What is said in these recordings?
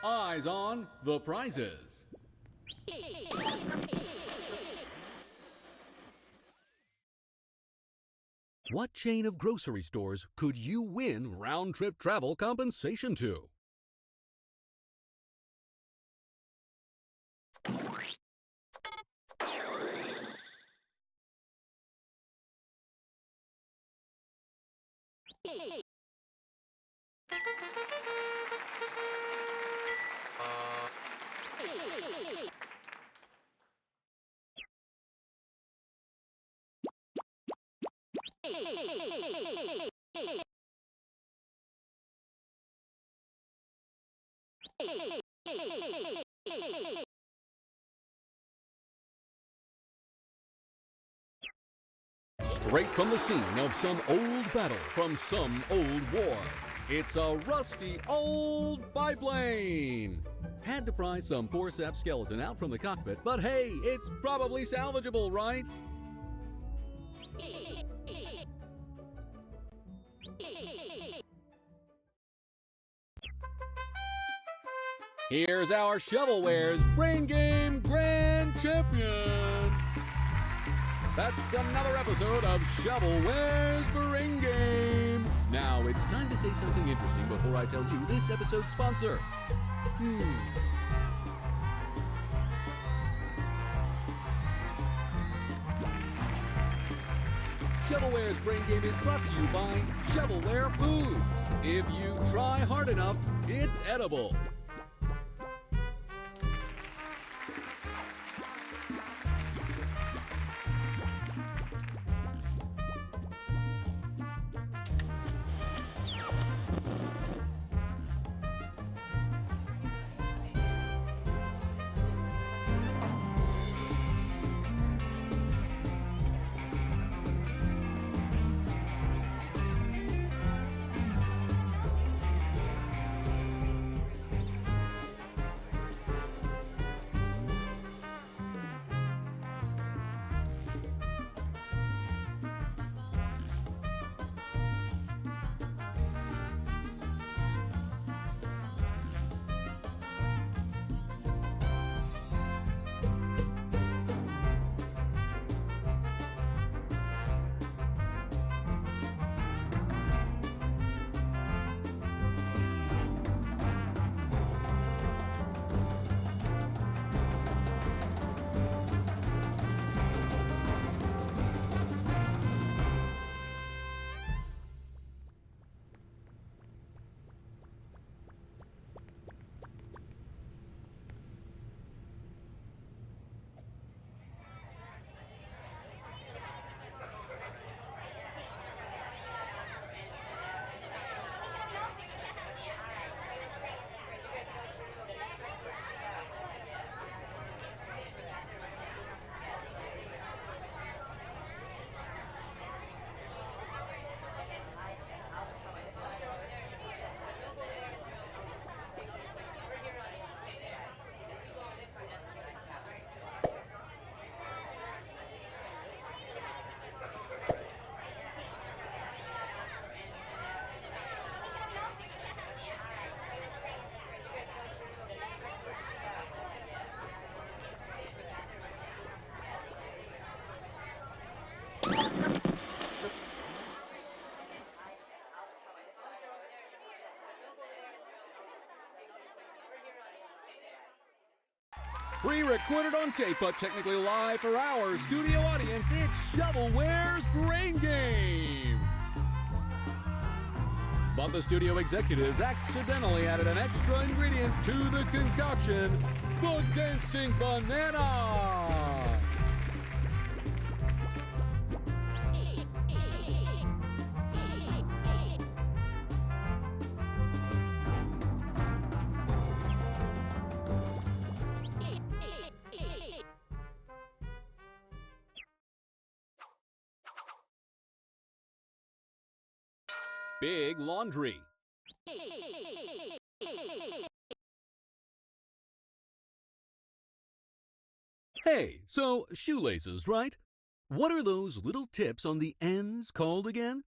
Eyes on the prizes. What chain of grocery stores could you win round-trip travel compensation to? Straight from the scene of some old battle from some old war, it's a rusty old biplane. Had to pry some poor sap skeleton out from the cockpit, but hey, it's probably salvageable, right? Here's our Shovelware's Brain Game Grand Champion. That's another episode of Shovelware's Brain Game. Now it's time to say something interesting before I tell you this episode's sponsor. Shovelware's Brain Game is brought to you by Shovelware Foods. If you try hard enough, it's edible. Pre-recorded on tape, but technically live for our studio audience, it's Shovelware's Brain Game. But the studio executives accidentally added an extra ingredient to the concoction, the dancing banana. Big laundry. Hey, so shoelaces, right? What are those little tips on the ends called again?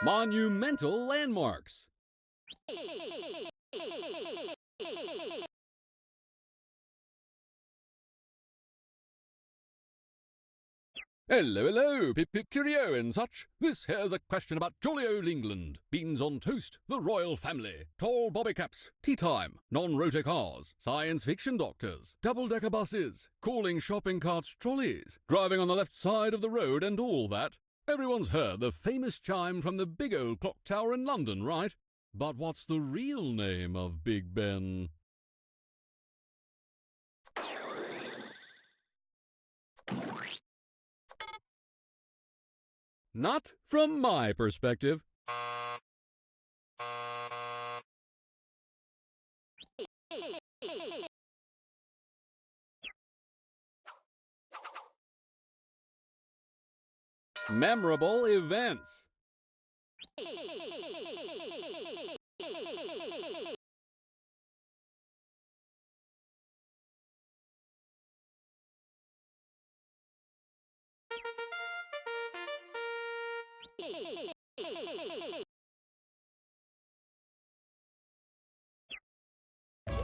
Monumental landmarks. Hello, hello, pip pip cheerio and such. This here's a question about jolly old England. Beans on toast, the royal family, tall bobby caps, tea time, non-rotor cars, science fiction doctors, double-decker buses, calling shopping carts trolleys, driving on the left side of the road and all that. Everyone's heard the famous chime from the big old clock tower in London, right? But what's the real name of Big Ben? Not from my perspective. Memorable events.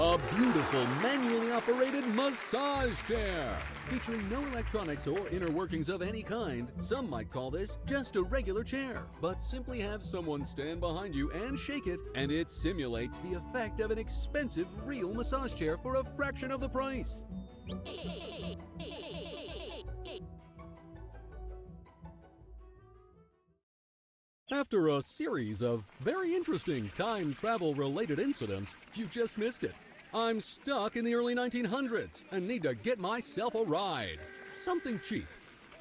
A beautiful manually operated massage chair. Featuring no electronics or inner workings of any kind, some might call this just a regular chair. But simply have someone stand behind you and shake it, and it simulates the effect of an expensive real massage chair for a fraction of the price. After a series of very interesting time travel related incidents, you just missed it. I'm stuck in the early 1900s and need to get myself a ride. Something cheap.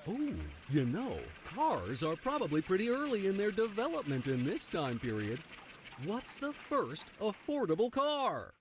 Oh, you know, cars are probably pretty early in their development in this time period. What's the first affordable car?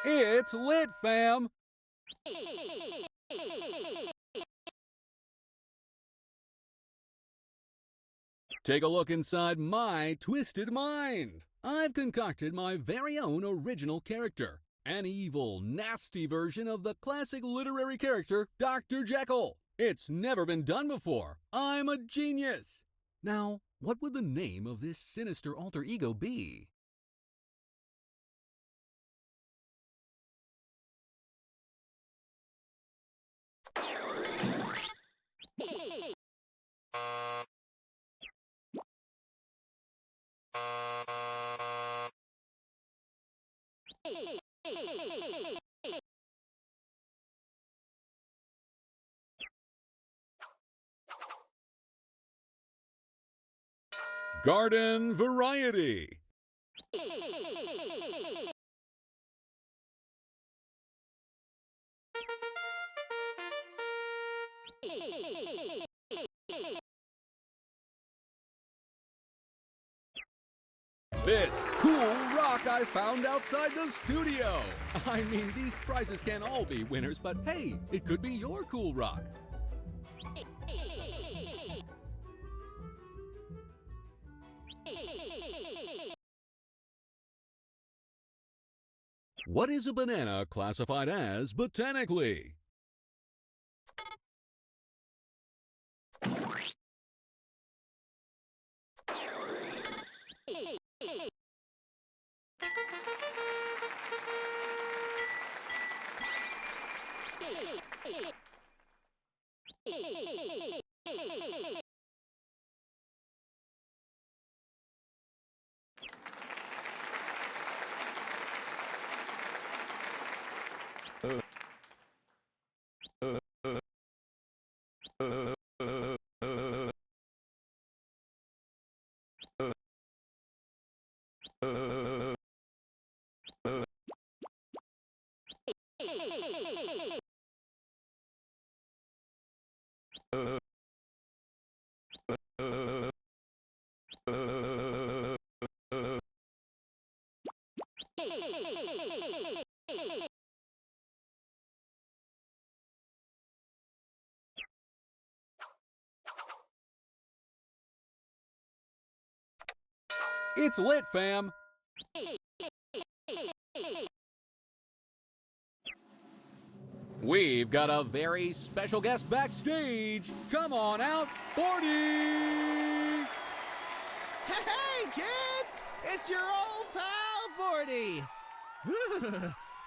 It's lit, fam! Take a look inside my twisted mind. I've concocted my very own original character, an evil, nasty version of the classic literary character, Dr. Jekyll. It's never been done before. I'm a genius. Now, what would the name of this sinister alter ego be? Garden Variety. This cool rock I found outside the studio. I mean, these prizes can't all be winners, but hey, it could be your cool rock. What is a banana classified as botanically? It's lit, fam! We've got a very special guest backstage. Come on out, Bordy! Hey, kids! It's your old pal, Bordy!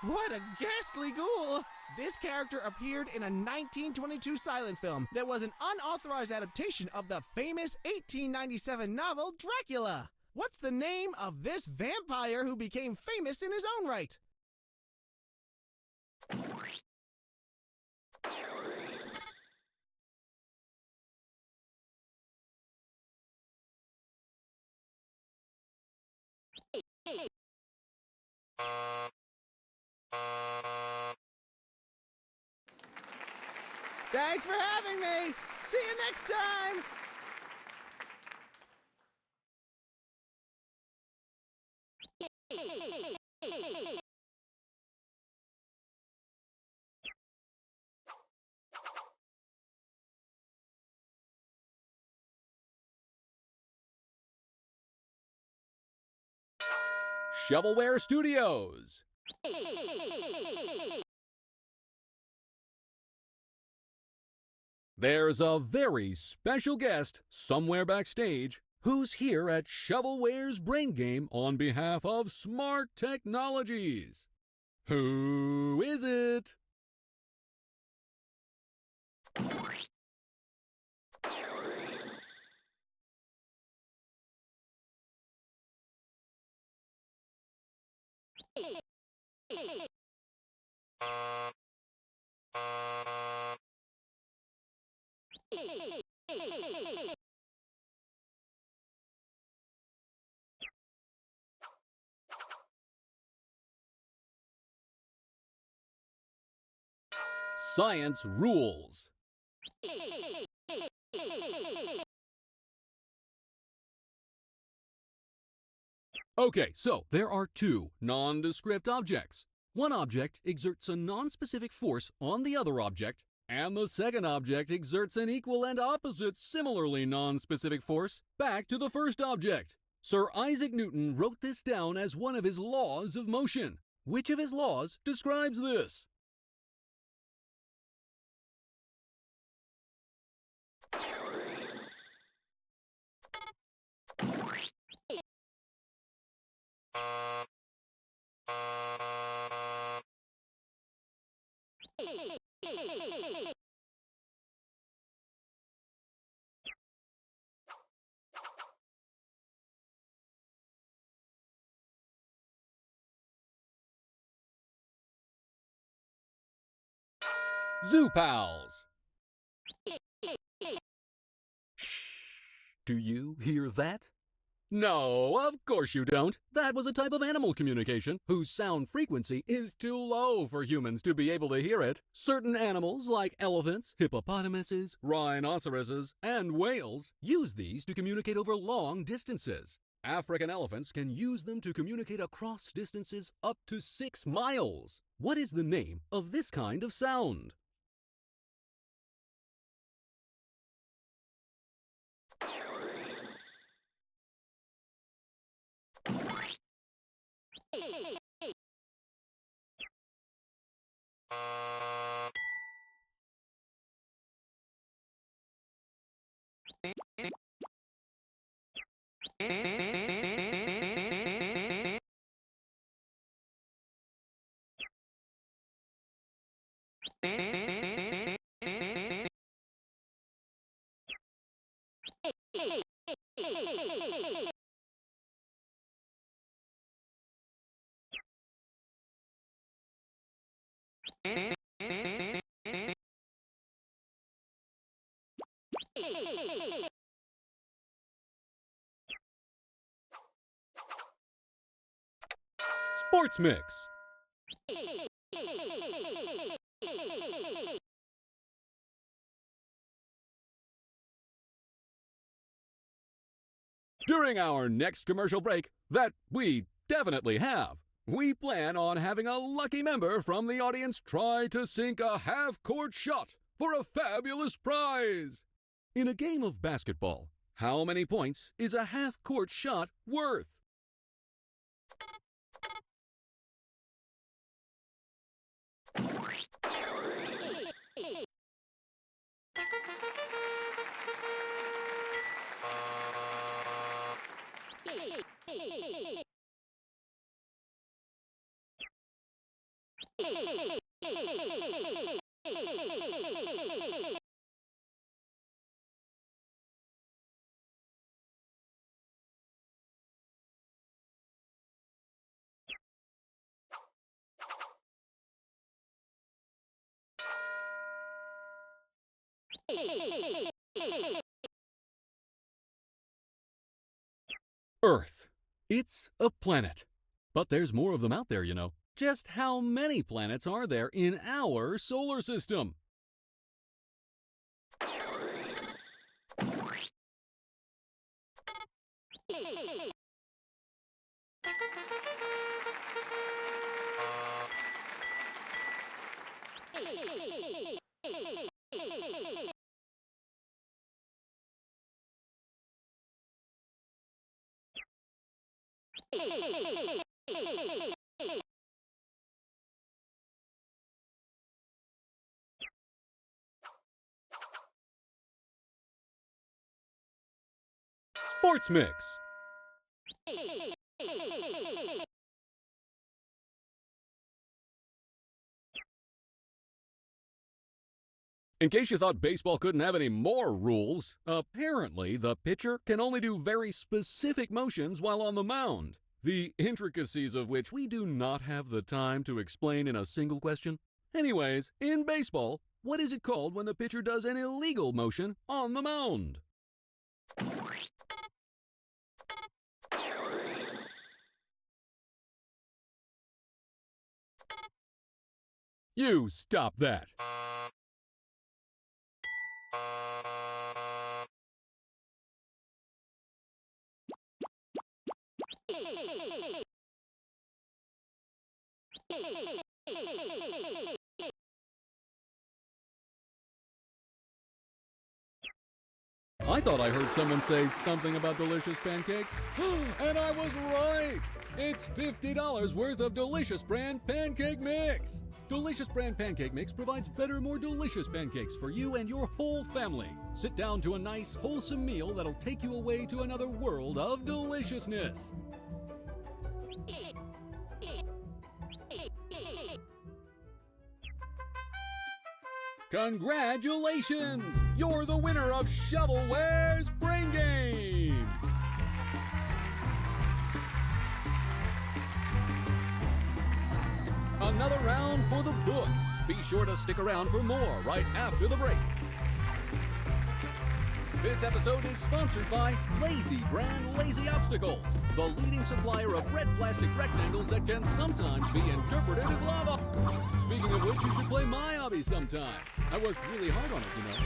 What a ghastly ghoul! This character appeared in a 1922 silent film that was an unauthorized adaptation of the famous 1897 novel Dracula. What's the name of this vampire who became famous in his own right? Thanks for having me! See you next time! Shovelware Studios. There's a very special guest somewhere backstage who's here at Shovelware's Brain Game on behalf of Smart Technologies. Who is it? Science rules. Okay, so there are two nondescript objects. One object exerts a nonspecific force on the other object, and the second object exerts an equal and opposite similarly nonspecific force back to the first object. Sir Isaac Newton wrote this down as one of his laws of motion. Which of his laws describes this? Zoo Pals. Do you hear that? No, of course you don't. That was a type of animal communication whose sound frequency is too low for humans to be able to hear it. Certain animals like elephants, hippopotamuses, rhinoceroses, and whales use these to communicate over long distances. African elephants can use them to communicate across distances up to 6 miles. What is the name of this kind of sound? Sports Mix. During our next commercial break, that we definitely have, we plan on having a lucky member from the audience try to sink a half-court shot for a fabulous prize. In a game of basketball, how many points is a half-court shot worth? Earth. It's a planet. But there's more of them out there, you know. Just how many planets are there in our solar system? Sports Mix. In case you thought baseball couldn't have any more rules, apparently the pitcher can only do very specific motions while on the mound, the intricacies of which we do not have the time to explain in a single question. Anyways, in baseball, what is it called when the pitcher does an illegal motion on the mound? You stop that. I thought I heard someone say something about delicious pancakes, and I was right! It's $50 worth of Delicious Brand Pancake Mix! Delicious Brand Pancake Mix provides better, more delicious pancakes for you and your whole family. Sit down to a nice, wholesome meal that'll take you away to another world of deliciousness. Congratulations! You're the winner of Shovelware's Brain Game! Another round for the books. Be sure to stick around for more right after the break. This episode is sponsored by Lazy Brand Lazy Obstacles, the leading supplier of red plastic rectangles that can sometimes be interpreted as lava. Speaking of which, you should play my hobby sometime. I worked really hard on it, you know.